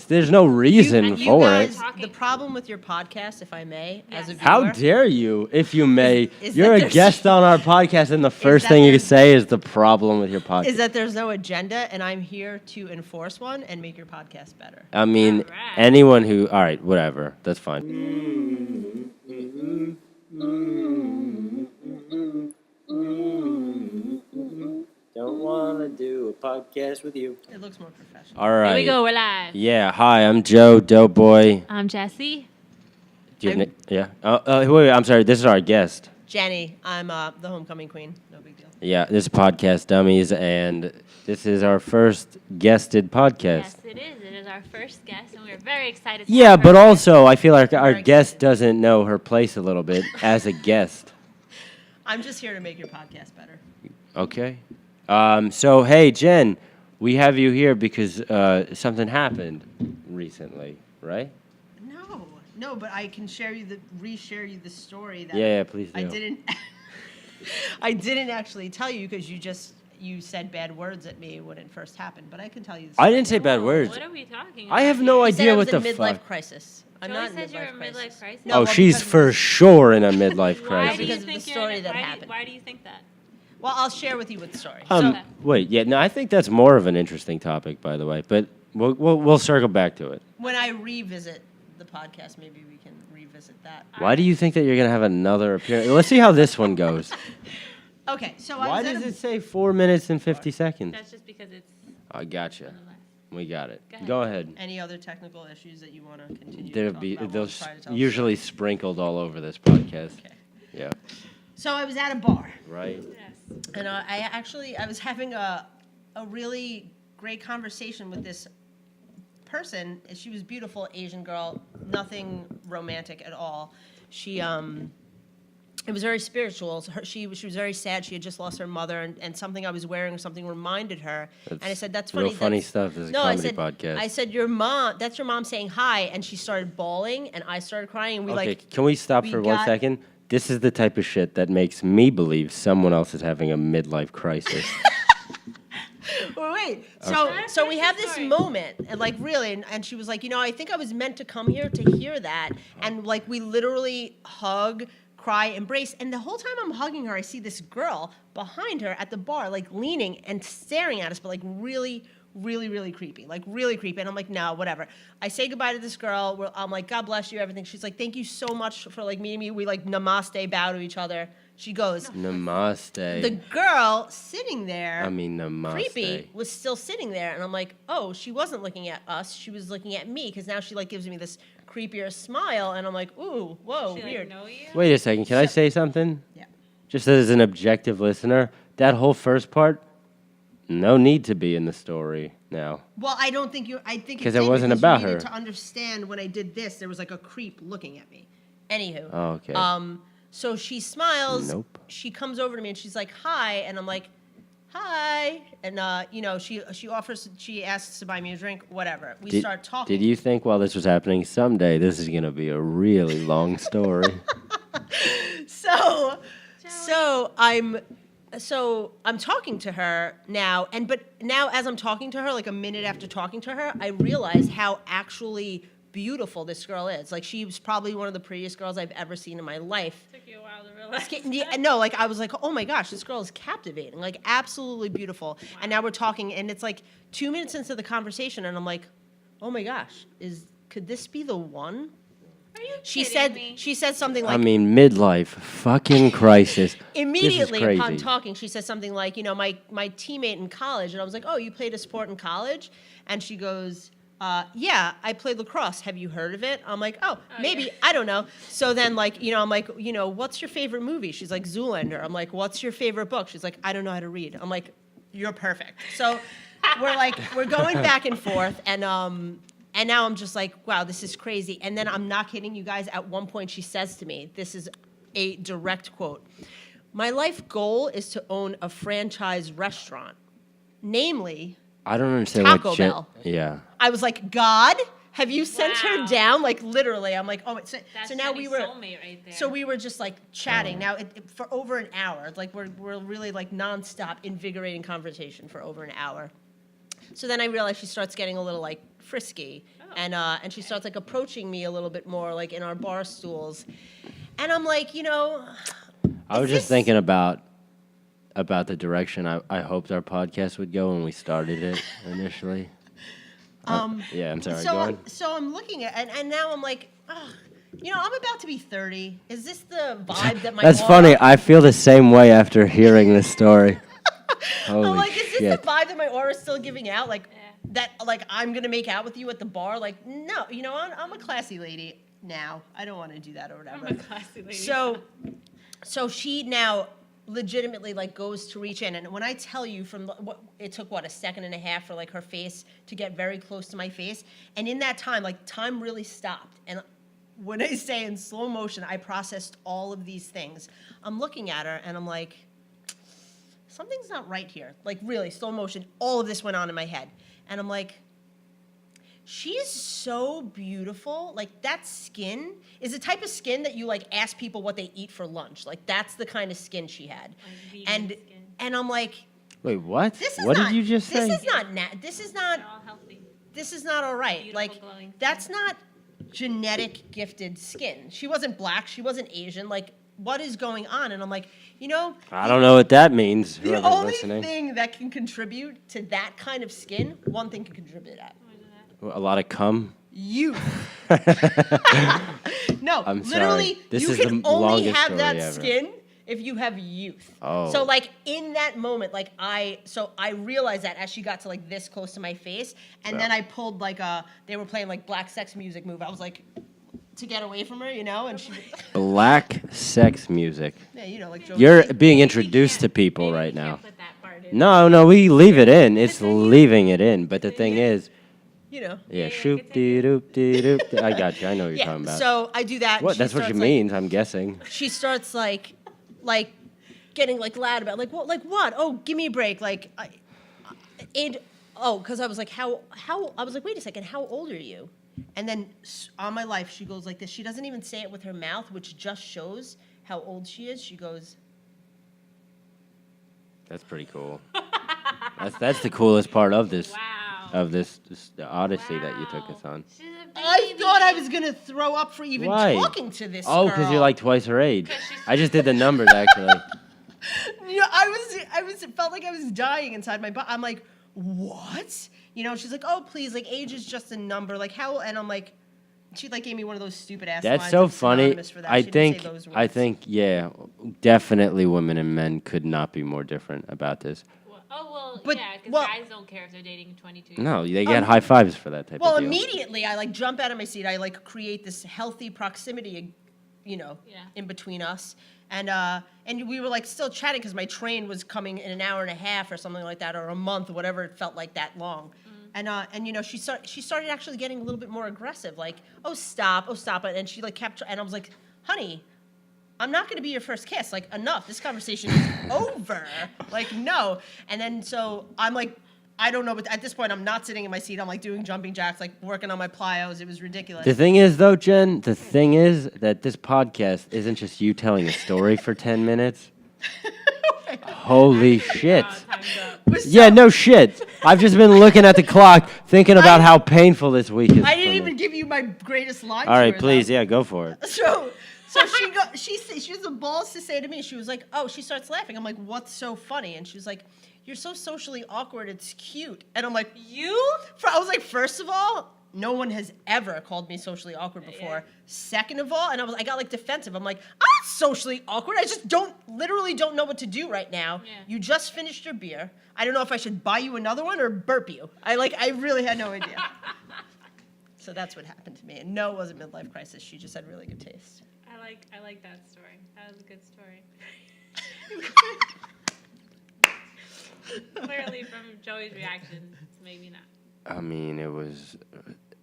There's no reason you for guys, it. the problem with your podcast, if I may, as a viewer. How dare you, if you may? Is You're that a there's- guest on our podcast, and the first that thing you there's- say is the problem with your podcast. Is that there's no agenda, and I'm here to enforce one and make your podcast better. I mean, All right. anyone who... All right, whatever. That's fine. Don't want to do a podcast with you. It looks more professional. All right. Here we go. We're live. Yeah, hi, I'm Joe Doughboy. I'm Jessie. Do you have yeah. Wait, I'm sorry. This is our guest. Jenny, I'm the homecoming queen. No big deal. Yeah, this is Podcast Dummies, and this is our first guested podcast. Yes, it is. It is our first guest, and we're very excited. To Yeah, have her. but also I feel like our Very guest excited. doesn't know her place a little bit as a guest. I'm just here to make your podcast better. Okay. So hey, Jen, we have you here because something happened recently, right? No, but I can reshare you the story that Yeah, please do. I didn't. I didn't actually tell you because you said bad words at me when it first happened. But I can tell you. The I story didn't say now. bad words. What are we talking I about? have no You said idea I what was the in midlife fuck. crisis. I'm Joey not in said you're midlife in midlife crisis. crisis? No, Oh, well, she's because- for sure in a midlife Why crisis. do you Because of think the you're in story a- that why do- happened. Why do you think that? Well, I'll share with you with the story. Okay. Wait, yeah, no, I think that's more of an interesting topic, by the way. But we'll circle back to it. When I revisit the podcast, maybe we can revisit that. Why do you think that you're gonna have another appearance? Let's see how this one goes. Okay, so Why I was does at it say 4 minutes and 50 seconds? That's just because it's I gotcha. on the left. We got it. Go ahead. Go ahead. any other technical issues that you want to continue to There'll talk be about while they'll I'm trying to tell the usually sprinkled all over this podcast. story? Okay. Yeah. So I was at a bar. Right. Yes. And I was having a really great conversation with this person. She was beautiful, Asian girl, nothing romantic at all. It was very spiritual. She was very sad. She had just lost her mother, and something I was wearing or something reminded her. And I said, "That's funny." Real funny stuff. This is a No, comedy I said, podcast. I said, "Your mom. That's your mom saying hi," and she started bawling, and I started crying, and we Okay, like. can we stop we for 1 got- second? This is the type of shit that makes me believe someone else is having a midlife crisis. Wait. Okay. So we have this Sorry. moment, and like really, and she was like, I think I was meant to come here to hear that, and like we literally hug, cry, embrace, and the whole time I'm hugging her, I see this girl behind her at the bar, like leaning and staring at us, but like really. Really, really creepy, like really creepy. And I'm like, no, whatever. I say goodbye to this girl. I'm like, God bless you, everything. She's like, thank you so much for like meeting me. We like namaste, bow to each other. She goes, Namaste. the girl sitting there I mean, namaste. creepy was still sitting there, and I'm like, oh, she wasn't looking at us, she was looking at me, because now she like gives me this creepier smile, and I'm like, ooh, whoa, She weird. like know you? Wait a second. Can I say something? Yeah. Just as an objective listener, that whole first part, no need to be in the story now. Well, I don't think I think 'Cause it it did, wasn't because about you needed her. to understand when I did this, there was like a creep looking at me. Anywho. Oh, okay. So she smiles. Nope. She comes over to me and she's like, hi, and I'm like, hi, and she asks to buy me a drink, whatever. We start talking. Did you think while this was happening, someday this is going to be a really long story? So I'm talking to her now, but now as I'm talking to her, like a minute after talking to her, I realize how actually beautiful this girl is. Like she was probably one of the prettiest girls I've ever seen in my life. Took you a while to realize. Yeah, no, like I was like, oh my gosh, this girl is captivating, like absolutely beautiful. And now we're talking, and it's like 2 minutes into the conversation, and I'm like, oh my gosh, could this be the one? Are you She kidding said me? she said something like I mean, midlife fucking crisis. immediately This is upon crazy. talking, she said something like, my teammate in college, and I was like, oh, you played a sport in college? And she goes, yeah, I played lacrosse. Have you heard of it? I'm like, oh, maybe. yeah. I don't know. So then, like, I'm like, what's your favorite movie? She's like, Zoolander. I'm like, what's your favorite book? She's like, I don't know how to read. I'm like, you're perfect. So we're going back and forth, and now I'm just like, wow, this is crazy. And then I'm not kidding you guys. At one point, she says to me, this is a direct quote, my life goal is to own a franchise restaurant, namely, I don't understand Taco what Jen- Bell. Yeah. I was like, God, have you sent her Wow. down? Like literally, I'm like, oh, That's so now we were, soulmate right there. so we were just like chatting. Now for over an hour, like we're really like nonstop, invigorating conversation for over an hour. So then I realized she starts getting a little like frisky, Oh, and she starts like approaching me a little bit more, like in our bar stools, and I'm like, I was is just this- thinking about the direction I hoped our podcast would go when we started it initially. Yeah, I'm sorry. So, Go on. so I'm looking at, and now I'm like, ugh, I'm about to be 30. Is this the vibe that my That's aura- funny. I feel the same way after hearing this story. Holy I'm like, is this shit. the vibe that my aura is still giving out? Like, Yeah. that, like, I'm gonna make out with you at the bar? Like, no, I'm a classy lady now. I don't want to do that or I'm whatever. a classy lady. So she now legitimately like goes to reach in, and when I tell you it took a second and a half for like her face to get very close to my face, and in that time, like time really stopped, and when I say in slow motion, I processed all of these things. I'm looking at her and I'm like, something's not right here. Like really, slow motion, all of this went on in my head, and I'm like, she's so beautiful. Like that skin is the type of skin that you like ask people what they eat for lunch. Like that's the kind of skin she had. Like vegan And skin. and I'm like, Wait, what? this is What not, did you just say? This is not this is not They're all healthy. this is not all right. Beautiful, Like glowing skin. that's not genetic gifted skin. She wasn't black, she wasn't Asian. Like what is going on? And I'm like, I don't know what that means. the Whoever's only listening. thing that can contribute to that kind of skin, one thing can contribute to that. A lot of cum. Youth. No, I'm literally, sorry. This you is can the only longest have story that ever. skin if you have youth. Oh. So like in that moment, like I realized that as she got to like this close to my face, and then I pulled like they were playing like black sex music move. I was like, to get away from her, and she, Black sex music. yeah, like Joe. You're Pesci. being Maybe we introduced to can't- people maybe we right can't now. Put that part in. No, we leave it in. It's leaving it in. But the thing is, Yeah, yeah, shoop dee doop dee doop. I got you. I know what you're talking about. So I do that. and What? she That's what she starts, like, means. I'm guessing. she starts like getting like loud about like what? Oh, give me a break. Like because I was like how I was like, wait a second, how old are you? And then on my life she goes like this. She doesn't even say it with her mouth, which just shows how old she is. She goes, That's pretty cool. That's the coolest part of this Wow. this odyssey that you took us Wow. on. She's a I baby. thought I was gonna throw up for even Why? talking to this Oh, girl. because you're like twice her age. 'Cause she's- I just did the numbers actually. It felt like I was dying inside my body. I'm like, what? She's like, oh, please, like, age is just a number. Like, how? And I'm like, she like gave me one of those stupid ass That's lines so that's funny. synonymous for that. I She didn't say think those I words. think yeah, definitely women and men could not be more different about this. Well, But- yeah, because well- guys don't care if they're dating 22. No, they get high fives for that type Well, of deal. immediately I like jump out of my seat. I like create this healthy proximity, Yeah. in between us. And we were like still chatting because my train was coming in an hour and a half or something like that, or a month, or whatever. It felt like that long. And she started actually getting a little bit more aggressive, like, oh stop it, and she like kept, and I was like, honey, I'm not going to be your first kiss. Like, enough. This conversation is over. Like, no. And then so I'm like, I don't know, but at this point I'm not sitting in my seat. I'm like doing jumping jacks, like working on my plyos. It was ridiculous. The thing is, though, Jen, the thing is that this podcast isn't just you telling a story for 10 minutes. Holy shit. Time's up. Was Yeah, so- no shit. I've just been looking at the clock, thinking about how painful this week is. I for didn't me. even give you my greatest line. All to right, her, please, though. yeah, go for it. So she has the balls to say to me, she was like, oh, she starts laughing. I'm like, what's so funny? And she was like, you're so socially awkward, it's cute. And I'm like, you? I was like, first of all, no one has ever called me socially awkward before. Yeah. Second of all, I got like defensive. I'm like, I'm not socially awkward. I just literally don't know what to do right now. Yeah. You just finished your beer. I don't know if I should buy you another one or burp you. I really had no idea. So that's what happened to me. And no, it wasn't midlife crisis. She just had really good taste. I like that story. That was a good story. Clearly, from Joey's reaction, maybe not. I mean,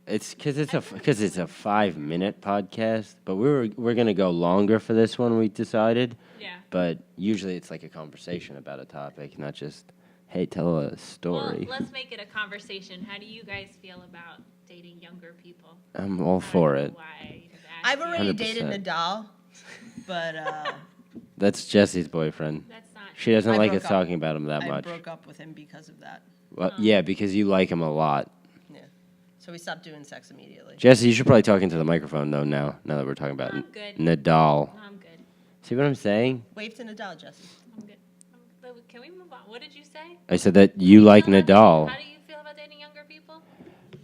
it's because it's a 5-minute podcast, but we're gonna go longer for this one. We decided, Yeah. but usually it's like a conversation about a topic, not just hey, tell a story. Well, let's make it a conversation. How do you guys feel about dating younger people? I'm all for I don't it. know why I even asked I've you. already 100%. dated Nadal, but That's Jesse's boyfriend. That's not. She doesn't I like broke us up. talking about him that I much. broke up with him because of that. Well, yeah, because you like him a lot. Yeah. So we stopped doing sex immediately. Jesse, you should probably talk into the microphone though. Now that we're talking about I'm good. Nadal. No, I'm good. See what I'm saying? Wave to Nadal, Jesse. I'm good. Can we move on? What did you say? I said that you like Nadal. How do you feel about dating younger people?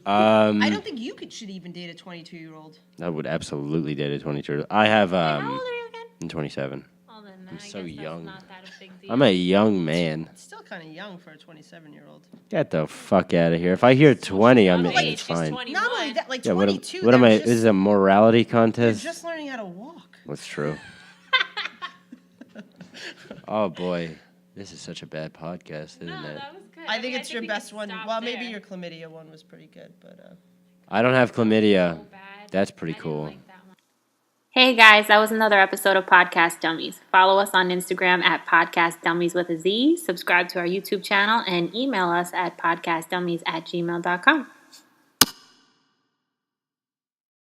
I don't think should even date a 22-year-old. I would absolutely date a 22. I have How old are you again? I'm 27. Oh, then I'm I so guess young. That's not that a big deal. I'm a young man. It's still kind of young for a 27-year-old. Get the fuck out of here. If I hear 20, I'm Like, it's she's fine. 21. Not only that, like Yeah, 22. what am I? they're This is just- a morality They're contest. just learning how to walk. That's true. Oh boy, this is such a bad podcast, isn't No, it? that was good. I think it's your we best could one. stop Well, maybe there. your chlamydia one was pretty good, but. I don't have chlamydia. So bad. That's pretty I didn't cool. like that one. Hey guys, that was another episode of Podcast Dummies. Follow us on Instagram at Podcast Dummies with a Z, subscribe to our YouTube channel, and email us at podcastdummies@gmail.com.